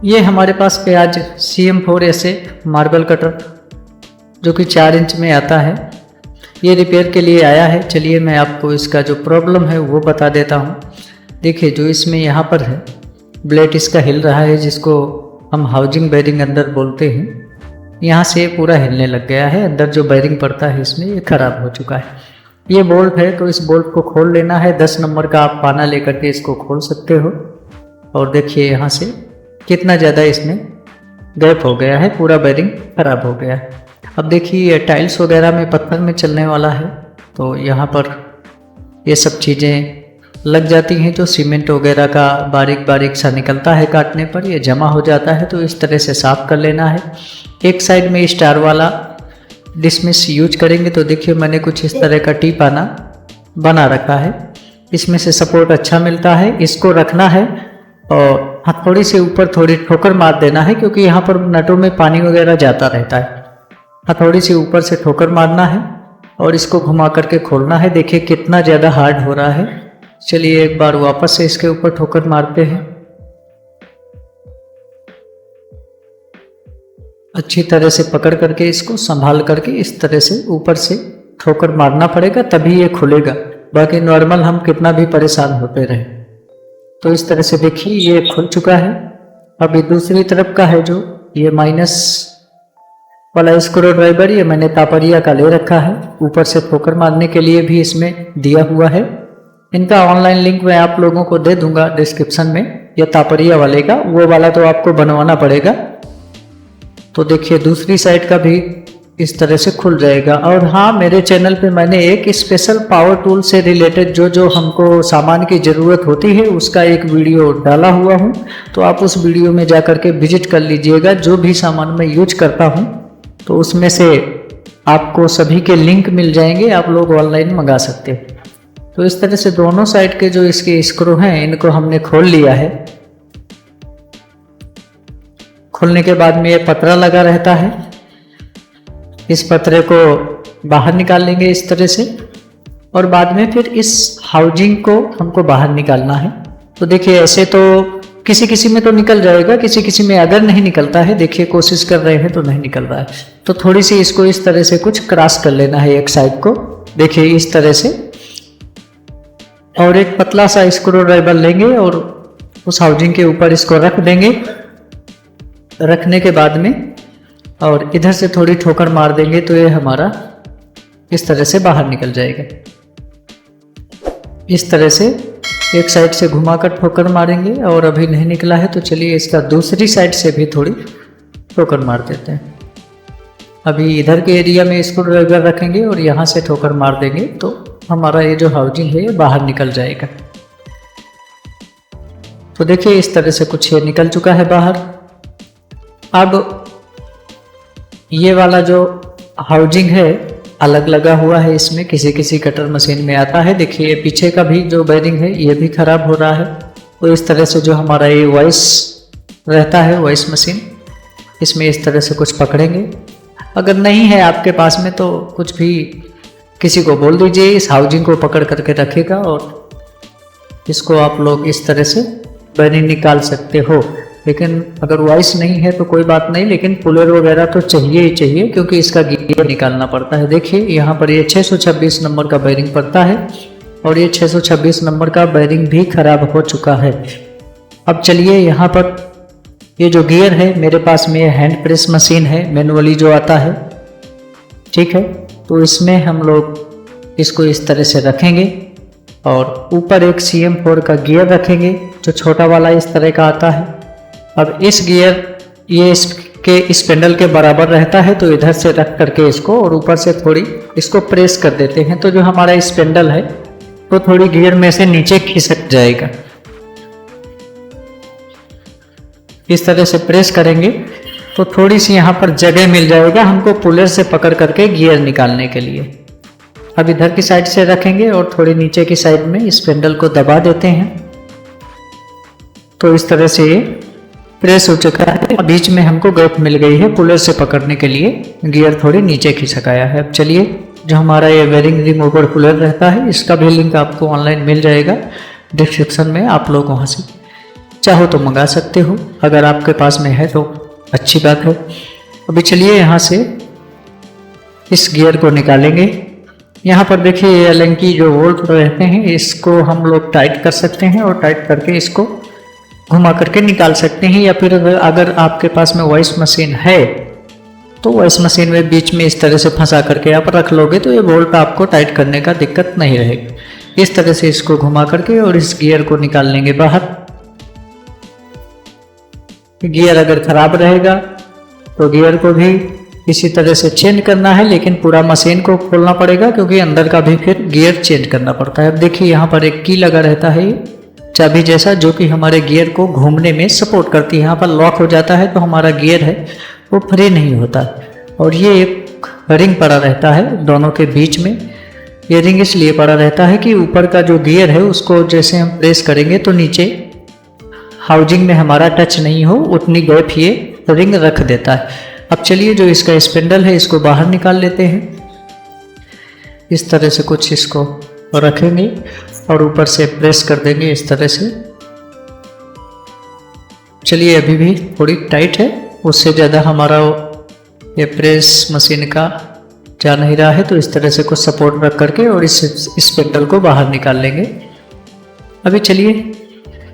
ये हमारे पास पे आज CM4 ऐसे मार्बल कटर जो कि 4 इंच में आता है, ये रिपेयर के लिए आया है। चलिए मैं आपको इसका जो प्रॉब्लम है वो बता देता हूँ। देखिए जो इसमें यहाँ पर है ब्लेड इसका हिल रहा है, जिसको हम हाउजिंग बेरिंग अंदर बोलते हैं। यहाँ से पूरा हिलने लग गया है, अंदर जो बेरिंग पड़ता है इसमें ये ख़राब हो चुका है। ये बोल्ट है तो इस बोल्ट को खोल लेना है। 10 नंबर का आप पाना लेकर के इसको खोल सकते हो। और देखिए यहाँ से कितना ज़्यादा इसमें गैप हो गया है, पूरा बेरिंग ख़राब हो गया है। अब देखिए टाइल्स वगैरह में पत्थर में चलने वाला है तो यहाँ पर ये सब चीज़ें लग जाती हैं। जो सीमेंट वगैरह का बारीक बारीक सा निकलता है काटने पर, ये जमा हो जाता है, तो इस तरह से साफ़ कर लेना है। एक साइड में स्टार वाला डिसमिस यूज करेंगे तो देखिए मैंने कुछ इस तरह का टी पाना बना रखा है, इसमें से सपोर्ट अच्छा मिलता है। इसको रखना है और हथौड़ी से ऊपर थोड़ी ठोकर मार देना है, क्योंकि यहाँ पर नटों में पानी वगैरह जाता रहता है। हथौड़ी से ऊपर से ठोकर मारना है और इसको घुमा करके खोलना है। देखिए कितना ज़्यादा हार्ड हो रहा है। चलिए एक बार वापस से इसके ऊपर ठोकर मारते हैं। अच्छी तरह से पकड़ करके इसको संभाल करके इस तरह से ऊपर से ठोकर मारना पड़ेगा, तभी ये खुलेगा। बाकी नॉर्मल हम कितना भी परेशान होते रहे। तो इस तरह से देखिए ये खुल चुका है। अभी दूसरी तरफ का है जो ये माइनस वाला स्क्रू ड्राइवर, ये मैंने तापरिया का ले रखा है। ऊपर से ठोकर मारने के लिए भी इसमें दिया हुआ है। इनका ऑनलाइन लिंक मैं आप लोगों को दे दूंगा डिस्क्रिप्शन में। ये तापरिया वाले का, वो वाला तो आपको बनवाना पड़ेगा। तो देखिए दूसरी साइड का भी इस तरह से खुल जाएगा। और हाँ, मेरे चैनल पे मैंने एक स्पेशल पावर टूल से रिलेटेड जो हमको सामान की ज़रूरत होती है उसका एक वीडियो डाला हुआ हूँ, तो आप उस वीडियो में जा कर के विजिट कर लीजिएगा। जो भी सामान मैं यूज करता हूँ तो उसमें से आपको सभी के लिंक मिल जाएंगे, आप लोग ऑनलाइन मंगा सकते हो। तो इस तरह से दोनों साइड के जो इसके स्क्रू हैं इनको हमने खोल लिया है। खोलने के बाद में ये पतरा लगा रहता है, इस पतरे को बाहर निकाल लेंगे इस तरह से। और बाद में फिर इस हाउजिंग को हमको बाहर निकालना है। तो देखिए ऐसे तो किसी किसी में तो निकल जाएगा, किसी किसी में अगर नहीं निकलता है, देखिए कोशिश कर रहे हैं तो नहीं निकल रहा है, तो थोड़ी सी इसको इस तरह से कुछ क्रॉस कर लेना है एक साइड को, देखिए इस तरह से। और एक पतला सा स्क्रू ड्राइवर लेंगे और उस हाउजिंग के ऊपर इसको रख देंगे। रखने के बाद में और इधर से थोड़ी ठोकर मार देंगे तो ये हमारा इस तरह से बाहर निकल जाएगा। इस तरह से एक साइड से घुमाकर ठोकर मारेंगे। और अभी नहीं निकला है तो चलिए इसका दूसरी साइड से भी थोड़ी ठोकर मार देते हैं। अभी इधर के एरिया में स्क्रू ड्राइवर रखेंगे और यहाँ से ठोकर मार देंगे तो हमारा ये जो हाउजिंग है ये बाहर निकल जाएगा। तो देखिए इस तरह से कुछ ये निकल चुका है बाहर। अब ये वाला जो हाउजिंग है अलग लगा हुआ है, इसमें किसी किसी कटर मशीन में आता है। देखिए पीछे का भी जो बेरिंग है ये भी खराब हो रहा है। तो इस तरह से जो हमारा ये वॉइस रहता है, वॉइस मशीन, इसमें इस तरह से कुछ पकड़ेंगे। अगर नहीं है आपके पास में तो कुछ भी किसी को बोल दीजिए, इस हाउजिंग को पकड़ करके रखेगा और इसको आप लोग इस तरह से बेरिंग निकाल सकते हो। लेकिन अगर वॉइस नहीं है तो कोई बात नहीं, लेकिन पुलर वगैरह तो चाहिए ही चाहिए, क्योंकि इसका गियर निकालना पड़ता है। देखिए यहाँ पर ये 626 नंबर का बेरिंग पड़ता है और ये 626 नंबर का बेरिंग भी खराब हो चुका है। अब चलिए यहाँ पर ये जो गियर है, मेरे पास में हैंड प्रेस मशीन है, मैनुअली जो आता है, ठीक है। तो इसमें हम लोग इसको इस तरह से रखेंगे और ऊपर एक CM4 का गियर रखेंगे जो छोटा वाला इस तरह का आता है। अब इस गियर ये इसके स्पेंडल के बराबर रहता है, तो इधर से रख करके इसको और ऊपर से थोड़ी इसको प्रेस कर देते हैं, तो जो हमारा स्पेंडल है तो थोड़ी गियर में से नीचे खिसक जाएगा। इस तरह से प्रेस करेंगे तो थोड़ी सी यहाँ पर जगह मिल जाएगा हमको पुलर से पकड़ करके गियर निकालने के लिए। अब इधर की साइड से रखेंगे और थोड़ी नीचे की साइड में स्पेंडल को दबा देते हैं, तो इस तरह से ये प्रेस हो चुका है। बीच में हमको गैप मिल गई है पुलर से पकड़ने के लिए, गियर थोड़ी नीचे खिसकाया है। अब चलिए जो हमारा ये बेरिंग रिमूवर पुलर रहता है इसका भी लिंक आपको ऑनलाइन मिल जाएगा डिस्क्रिप्शन में, आप लोग वहाँ से चाहो तो मंगा सकते हो, अगर आपके पास में है तो अच्छी बात है। अभी चलिए यहाँ से इस गियर को निकालेंगे। यहाँ पर देखिए ये एलन की जो बोल्ट रहते हैं इसको हम लोग टाइट कर सकते हैं और टाइट करके इसको घुमा करके निकाल सकते हैं, या फिर अगर आपके पास में वॉइस मशीन है तो वॉइस मशीन में बीच में इस तरह से फंसा करके आप रख लोगे तो ये बोल्ट आपको टाइट करने का दिक्कत नहीं रहेगी। इस तरह से इसको घुमा करके और इस गियर को निकाल लेंगे बाहर। गियर अगर खराब रहेगा तो गियर को भी इसी तरह से चेंज करना है, लेकिन पूरा मशीन को खोलना पड़ेगा क्योंकि अंदर का भी फिर गियर चेंज करना पड़ता है। अब देखिए यहाँ पर एक की लगा रहता है चाबी जैसा, जो कि हमारे गियर को घूमने में सपोर्ट करती है। यहाँ पर लॉक हो जाता है तो हमारा गियर है वो फ्री नहीं होता। और ये एक रिंग पड़ा रहता है दोनों के बीच में। ये रिंग इसलिए पड़ा रहता है कि ऊपर का जो गियर है उसको जैसे हम प्रेस करेंगे तो नीचे हाउजिंग में हमारा टच नहीं हो, उतनी गैप ये रिंग रख देता है। अब चलिए जो इसका स्पिंडल है इसको बाहर निकाल लेते हैं। इस तरह से कुछ इसको रखेंगे और ऊपर से प्रेस कर देंगे इस तरह से। चलिए अभी भी थोड़ी टाइट है, उससे ज़्यादा हमारा ये प्रेस मशीन का जा नहीं रहा है, तो इस तरह से कुछ सपोर्ट रख करके और इस स्पिंडल को बाहर निकाल लेंगे। अभी चलिए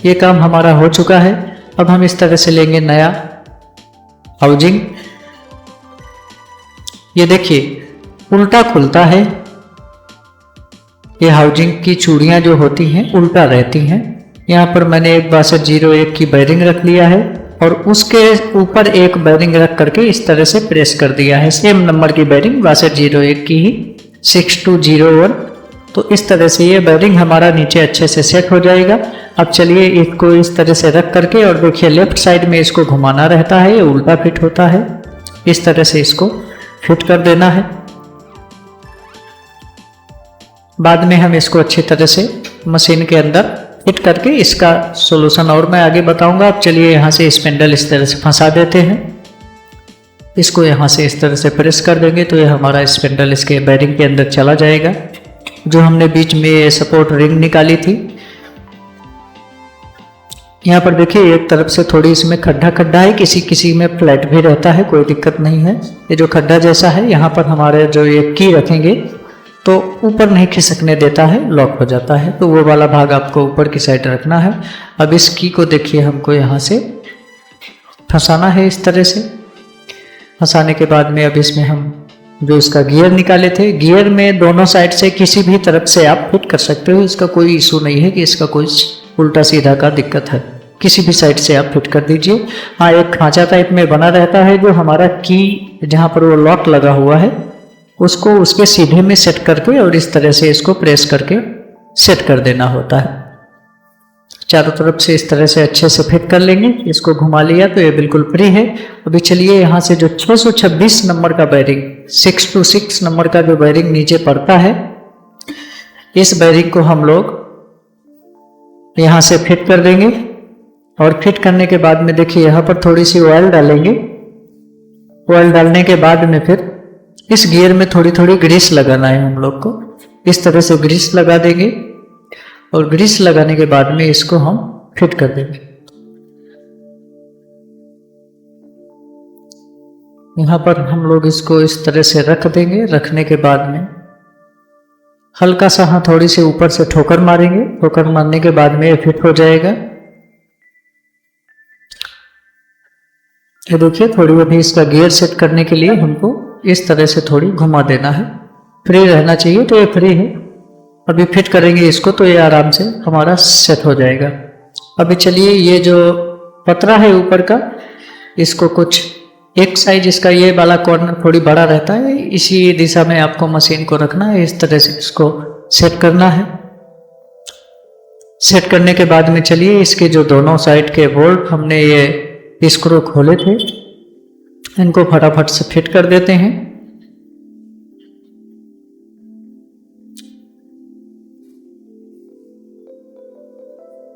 ये काम हमारा हो चुका है। अब हम इस तरह से लेंगे नया हाउजिंग। ये देखिए उल्टा खुलता है, ये हाउजिंग की चूड़ियाँ जो होती हैं उल्टा रहती हैं। यहाँ पर मैंने एक 6201 की बेरिंग रख लिया है और उसके ऊपर एक बेरिंग रख करके इस तरह से प्रेस कर दिया है। सेम नंबर की बेरिंग 6201 की ही 6201। तो इस तरह से ये बेरिंग हमारा नीचे अच्छे से सेट हो जाएगा। अब चलिए इसको इस तरह से रख करके और देखिए लेफ्ट साइड में इसको घुमाना रहता है, ये उल्टा फिट होता है। इस तरह से इसको फिट कर देना है। बाद में हम इसको अच्छी तरह से मशीन के अंदर फिट करके इसका सॉल्यूशन और मैं आगे बताऊंगा। अब चलिए यहाँ से स्पिंडल इस तरह से फंसा देते हैं। इसको यहाँ से इस तरह से प्रेस कर देंगे तो ये हमारा स्पिंडल इसके बेरिंग के अंदर चला जाएगा। जो हमने बीच में सपोर्ट रिंग निकाली थी, यहाँ पर देखिए एक तरफ से थोड़ी इसमें खड्डा खड्डा है, किसी किसी में फ्लैट भी रहता है, कोई दिक्कत नहीं है। ये जो खड्डा जैसा है यहाँ पर हमारे जो ये की रखेंगे तो ऊपर नहीं खिसकने देता है, लॉक हो जाता है, तो वो वाला भाग आपको ऊपर की साइड रखना है। अब इस की को देखिए हमको यहाँ से फंसाना है इस तरह से। फंसाने के बाद में अब इसमें हम जो इसका गियर निकाले थे, गियर में दोनों साइड से किसी भी तरफ से आप फिट कर सकते हो। इसका कोई इशू नहीं है कि इसका कोई उल्टा सीधा का दिक्कत है, किसी भी साइड से आप फिट कर दीजिए। हाँ एक खांचा टाइप में बना रहता है जो हमारा की जहाँ पर वो लॉक लगा हुआ है उसको उसके सीधे में सेट करके और इस तरह से इसको प्रेस करके सेट कर देना होता है। चारों तरफ से इस तरह से अच्छे से फिट कर लेंगे। इसको घुमा लिया तो ये बिल्कुल फ्री है। अभी चलिए यहाँ से जो 626 नंबर का बैरिंग, 626 नंबर का जो बैरिंग नीचे पड़ता है, इस बैरिंग को हम लोग यहाँ से फिट कर देंगे। और फिट करने के बाद में देखिए यहाँ पर थोड़ी सी ऑयल डालेंगे। ऑयल डालने के बाद में फिर इस गियर में थोड़ी थोड़ी ग्रीस लगाना है हम लोग को। इस तरह से ग्रीस लगा देंगे और ग्रीस लगाने के बाद में इसको हम फिट कर देंगे। यहाँ पर हम लोग इसको इस तरह से रख देंगे। रखने के बाद में हल्का सा हाँ थोड़ी सी ऊपर से ठोकर मारेंगे। ठोकर मारने के बाद में ये फिट हो जाएगा। ये देखिए थोड़ी अभी इसका गियर सेट करने के लिए हमको इस तरह से थोड़ी घुमा देना है। फ्री रहना चाहिए तो ये फ्री है। अभी फिट करेंगे इसको तो ये आराम से हमारा सेट हो जाएगा। अभी चलिए ये जो पतरा है ऊपर का, इसको कुछ एक साइड इसका ये वाला कॉर्नर थोड़ी बड़ा रहता है, इसी दिशा में आपको मशीन को रखना है। इस तरह से इसको सेट करना है। सेट करने के बाद में चलिए इसके जो दोनों साइड के बोल्ट हमने ये स्क्रू खोले थे, इनको फटाफट से फिट कर देते हैं।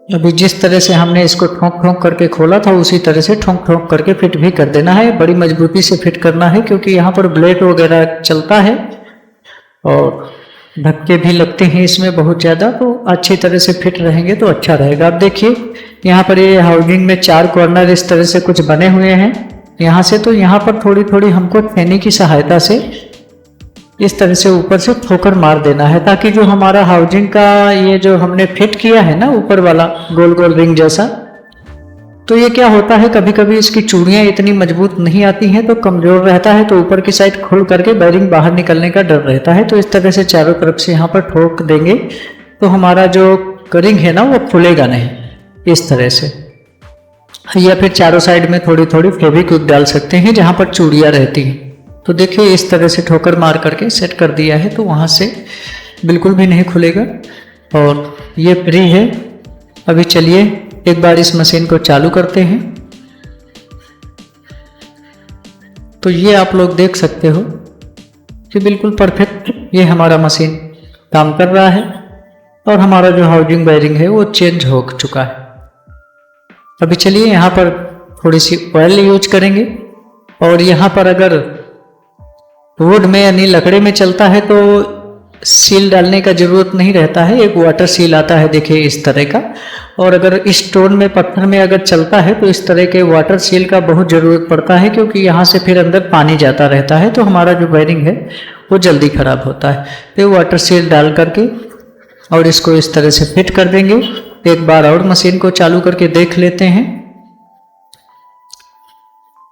अभी जिस तरह से हमने इसको ठोंक ठोंक करके खोला था उसी तरह से ठोंक ठोंक करके फिट भी कर देना है। बड़ी मजबूती से फिट करना है क्योंकि यहाँ पर ब्लेड वगैरह चलता है और धक्के भी लगते हैं इसमें बहुत ज़्यादा, तो अच्छी तरह से फिट रहेंगे तो अच्छा रहेगा। अब देखिए यहाँ पर ये हाउसिंग में 4 कॉर्नर इस तरह से कुछ बने हुए हैं यहाँ से, तो यहाँ पर थोड़ी थोड़ी हमको छेनी की सहायता से इस तरह से ऊपर से ठोकर मार देना है, ताकि जो हमारा हाउसिंग का ये जो हमने फिट किया है ना ऊपर वाला गोल गोल रिंग जैसा, तो ये क्या होता है कभी कभी इसकी चूड़ियाँ इतनी मजबूत नहीं आती हैं तो कमज़ोर रहता है, तो ऊपर की साइड खुल करके बेरिंग बाहर निकलने का डर रहता है। तो इस तरह से चारों तरफ से यहाँ पर ठोक देंगे तो हमारा जो रिंग है ना वो खुलेगा नहीं इस तरह से। या फिर चारों साइड में थोड़ी थोड़ी फेविक्विक डाल सकते हैं जहाँ पर चूड़ियाँ रहती हैं। तो देखिए इस तरह से ठोकर मार करके सेट कर दिया है, तो वहाँ से बिल्कुल भी नहीं खुलेगा और ये फ्री है। अभी चलिए एक बार इस मशीन को चालू करते हैं। तो ये आप लोग देख सकते हो कि बिल्कुल परफेक्ट ये हमारा मशीन काम कर रहा है और हमारा जो हाउसिंग बेरिंग है वो चेंज हो चुका है। अभी चलिए यहाँ पर थोड़ी सी ऑयल यूज करेंगे, और यहाँ पर अगर वुड में यानी लकड़े में चलता है तो सील डालने का जरूरत नहीं रहता है, एक वाटर सील आता है देखिए इस तरह का। और अगर स्टोन में पत्थर में अगर चलता है तो इस तरह के वाटर सील का बहुत ज़रूरत पड़ता है, क्योंकि यहाँ से फिर अंदर पानी जाता रहता है तो हमारा जो बेरिंग है वो जल्दी ख़राब होता है। तो वाटर सील डाल करके और इसको इस तरह से फिट कर देंगे। एक बार और मशीन को चालू करके देख लेते हैं।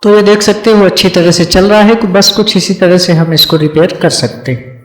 तो ये देख सकते हो अच्छी तरह से चल रहा है, बस कुछ इसी तरह से हम इसको रिपेयर कर सकते हैं।